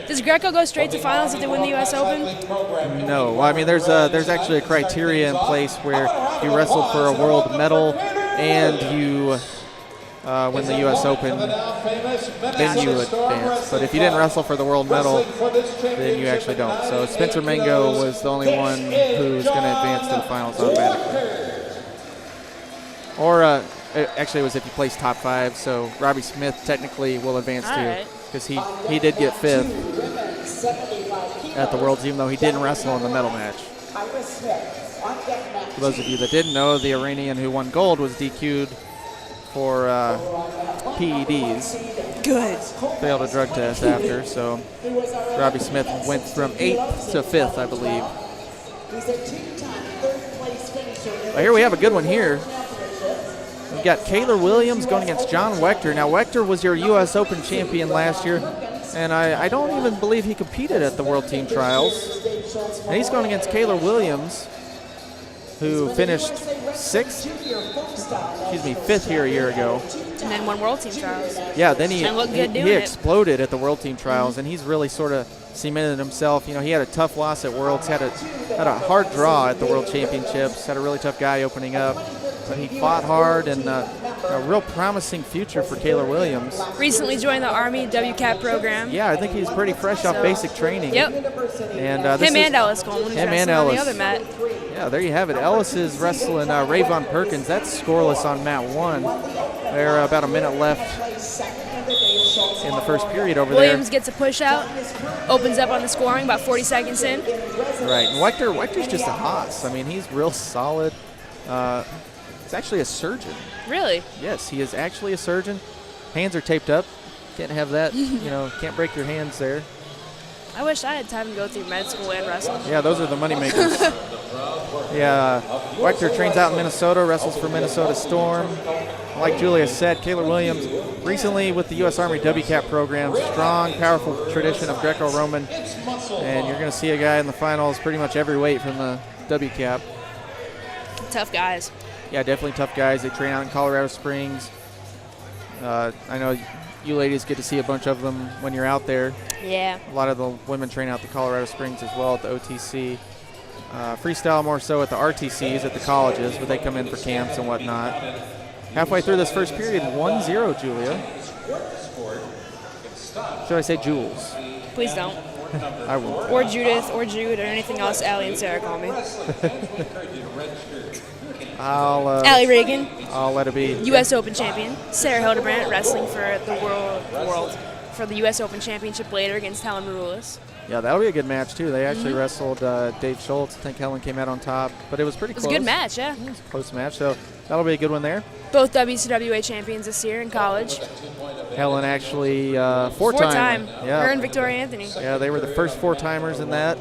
Does Greco go straight to finals if they win the U.S. Open? No. Well, I mean, there's actually a criteria in place where if you wrestle for a world medal and you win the U.S. Open, then you advance. But if you didn't wrestle for the world medal, then you actually don't. So Spencer Mango was the only one who's going to advance to the finals automatically. Or actually, it was if you placed top 5. So Robbie Smith technically will advance too, because he did get 5th at the Worlds, even though he didn't wrestle in the medal match. For those of you that didn't know, the Iranian who won gold was DQ'd for PEDs. Good. Failed a drug test after, so Robbie Smith went from 8th to 5th, I believe. Well, here we have a good one here. We've got Caylor Williams going against John Wechter. Now, Wechter was your U.S. Open champion last year, and I don't even believe he competed at the World Team Trials. And he's going against Caylor Williams, who finished 5th here a year ago. And then won World Team Trials. Yeah, then he exploded at the World Team Trials, and he's really sort of cemented himself. You know, he had a tough loss at Worlds, had a hard draw at the World Championships, had a really tough guy opening up. But he fought hard, and a real promising future for Caylor Williams. Recently joined the Army WCAP program. Yeah, I think he's pretty fresh off basic training. Yep. And him and Ellis going. Him and Ellis. On the other mat. Yeah, there you have it. Ellis is wrestling Rayvon Perkins. That's scoreless on mat 1. There about a minute left in the first period over Williams gets a push out, opens up on the scoring about 40 seconds in. Right, and Wechter's just a hoss. I mean, he's real solid. He's actually a surgeon. Really? Yes, he is actually a surgeon. Hands are taped up. Can't have that, can't break your hands there. I wish I had time to go through med school and wrestle. Yeah, those are the money makers. Yeah, Wechter trains out in Minnesota, wrestles for Minnesota Storm. Like Julia said, Caylor Williams recently with the U.S. Army WCAP program, strong, powerful tradition of Greco-Roman, and you're going to see a guy in the finals pretty much every weight from the WCAP. Tough guys. Yeah, definitely tough guys. They train out in Colorado Springs. I know you ladies get to see a bunch of them when you're out there. Yeah. A lot of the women train out the Colorado Springs as well at the OTC. Freestyle more so at the RTCs at the colleges, but they come in for camps and whatnot. Halfway through this first period, 1-0, Julia. Should I say Jules? Please don't. I won't. Or Judith, or Jude, or anything else Allie and Sarah call me. Allie Reagan. I'll let it be. U.S. Open champion. Sarah Hildebrandt wrestling for the world for the U.S. Open championship later against Helen Maroulis. Yeah, that'll be a good match, too. They actually wrestled Dave Schultz. I think Helen came out on top, but it was pretty close. It was a good match, yeah. It was a close match, so that'll be a good one there. Both WCWA champions this year in college. Helen actually four-time. Yeah. Her and Victoria Anthony. Yeah, they were the first four-timers in that.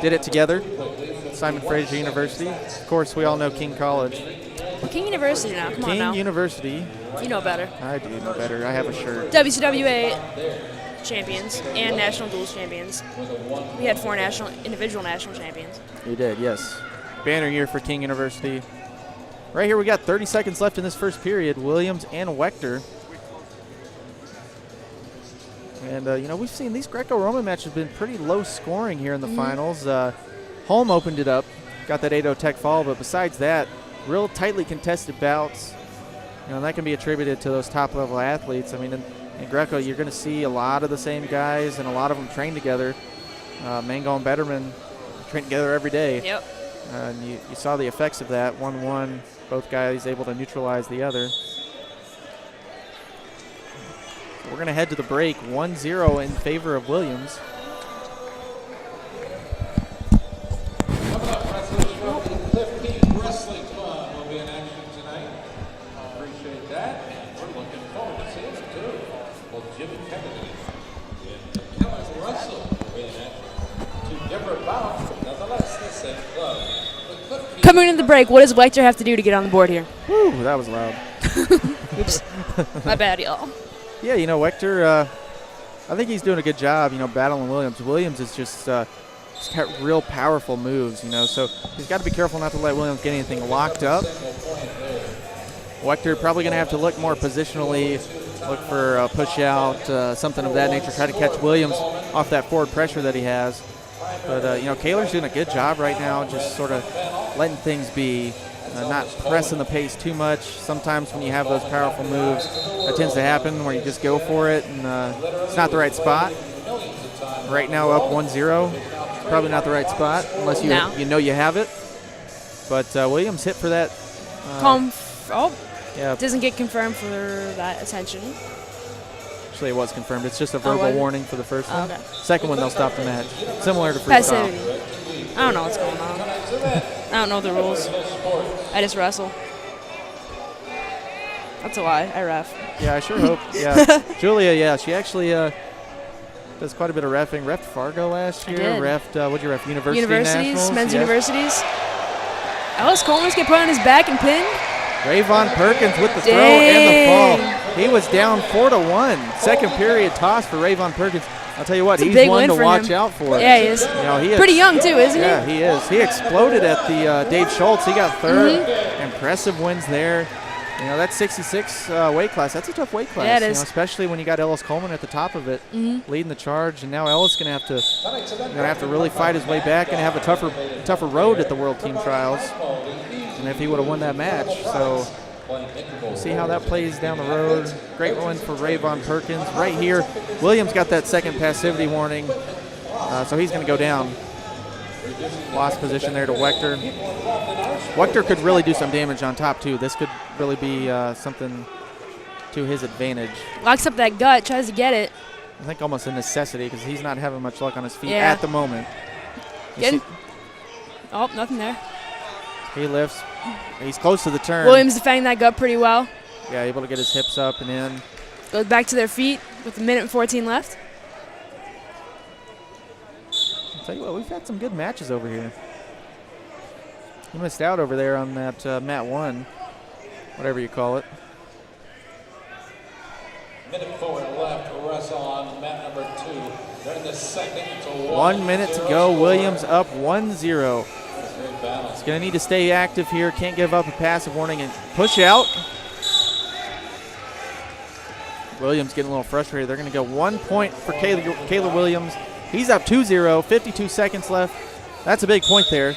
Did it together. Simon Fraser University. Of course, we all know King College. King University now. Come on now. King University. You know better. I do know better. I have a shirt. WCWA champions and national duels champions. We had 4 individual national champions. We did, yes. Banner year for King University. Right here we got 30 seconds left in this first period. Williams and Wechter. And, we've seen these Greco-Roman matches have been pretty low scoring here in the finals. Holm opened it up, got that 8-0 tech fall, but besides that, real tightly contested bouts. That can be attributed to those top-level athletes. I mean, in Greco, you're going to see a lot of the same guys, and a lot of them train together. Mango and Betterman train together every day. Yep. And you saw the effects of that, 1-1, both guys able to neutralize the other. We're going to head to the break, 1-0 in favor of Williams. Wrestling Club will be in action tonight. Appreciate that. We're looking forward to seeing it too. Well, Jimmy Kennedy and Kellen Russell will be in action. 2 different bouts, but nonetheless the same club. Coming into the break, what does Wechter have to do to get on the board here? Whew, that was loud. Oops. My bad, y'all. Yeah, Wechter, I think he's doing a good job, battling Williams. Williams is just he's got real powerful moves, so he's got to be careful not to let Williams get anything locked up. Wechter probably going to have to look more positionally look for a push out, something of that nature, try to catch Williams off that forward pressure that he has. But, Caylor's doing a good job right now, just sort of letting things be, not pressing the pace too much. Sometimes when you have those powerful moves, that tends to happen where you just go for it, and it's not the right spot. Right now up 1-0, probably not the right spot unless you know you have it. But Williams hit for that. Yeah. Doesn't get confirmed for that attention. Actually, it was confirmed. It's just a verbal warning for the first one. Okay. Second one, they'll stop the match. Similar to freestyle. Passivity. I don't know what's going on. I don't know the rules. I just wrestle. That's a lie. I ref. Yeah, I sure hope. Yeah, Julia. She actually does quite a bit of reffing. Reffed Fargo last year. Reffed. What'd you ref? Universities, Nationals? Men's universities. Ellis Coleman's get put on his back and pinned. Rayvon Perkins with the throw and the fall. He was down 4-1. Second period toss for Rayvon Perkins. I'll tell you what, he's one to watch out for. Yeah, he is. Pretty young too, isn't he? Yeah, he is. He exploded at the Dave Schultz. He got third. Impressive wins there. That 66 weight class, that's a tough weight class. Yeah, it is. Especially when you got Ellis Coleman at the top of it, leading the charge. And now Ellis going to have to really fight his way back and have a tougher road at the World Team Trials. And if he would have won that match. So we'll see how that plays down the road. Great win for Rayvon Perkins. Right here, Williams got that second passivity warning, so he's going to go down. Lost position there to Wechter. Wechter could really do some damage on top, too. This could really be something to his advantage. Locks up that gut, tries to get it. I think almost a necessity because he's not having much luck on his feet at the moment. Oh, nothing there. He lifts. He's close to the turn. Williams defending that gut pretty well. Yeah, able to get his hips up and in. Goes back to their feet with 1:14 left. I'll tell you what, we've had some good matches over here. You missed out over there on that mat 1, whatever you call it. Minute 4 left to wrestle on mat number 2. They're in the second. 1 minute to go. Williams up 1-0. He's going to need to stay active here. Can't give up a passive warning and push out. Williams getting a little frustrated. They're going to go 1 point for Caylor Williams. He's up 2-0, 52 seconds left. That's a big point there.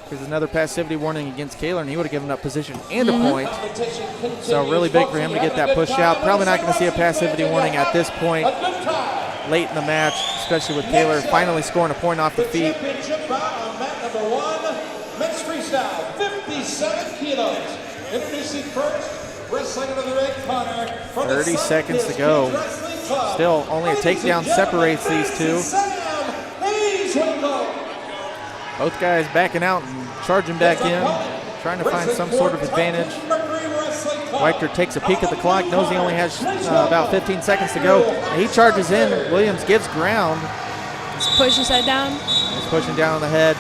There's another passivity warning against Caylor, and he would have given up position and a point. So really big for him to get that push out. Probably not going to see a passivity warning at this point late in the match, especially with Caylor finally scoring a point off the feet. Number 1, men's freestyle, 57 kilos. Introducing first, wrestling under the red corner. 30 seconds to go. Still, only a takedown separates these two. Both guys backing out and charging back in, trying to find some sort of advantage. Wechter takes a peek at the clock, knows he only has about 15 seconds to go. He charges in. Williams gives ground. He's pushing side down. He's pushing down on the head.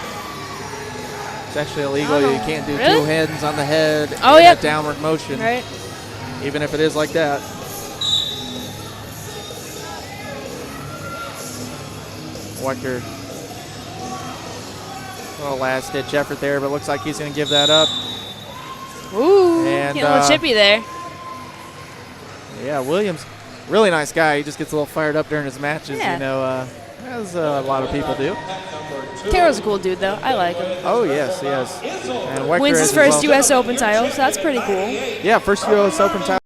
It's actually illegal. You can't do 2 hands on the head in a downward motion, even if it is like that. Wechter, a little last-ditch effort there, but looks like he's going to give that up. Ooh, and, getting a little chippy there. Yeah, Williams, really nice guy. He just gets a little fired up during his matches, as a lot of people do. Caylor's a cool dude, though. I like him. Oh, yes. And Wechter wins his first U.S. Open title, so that's pretty cool. Yeah, first U.S. Open title.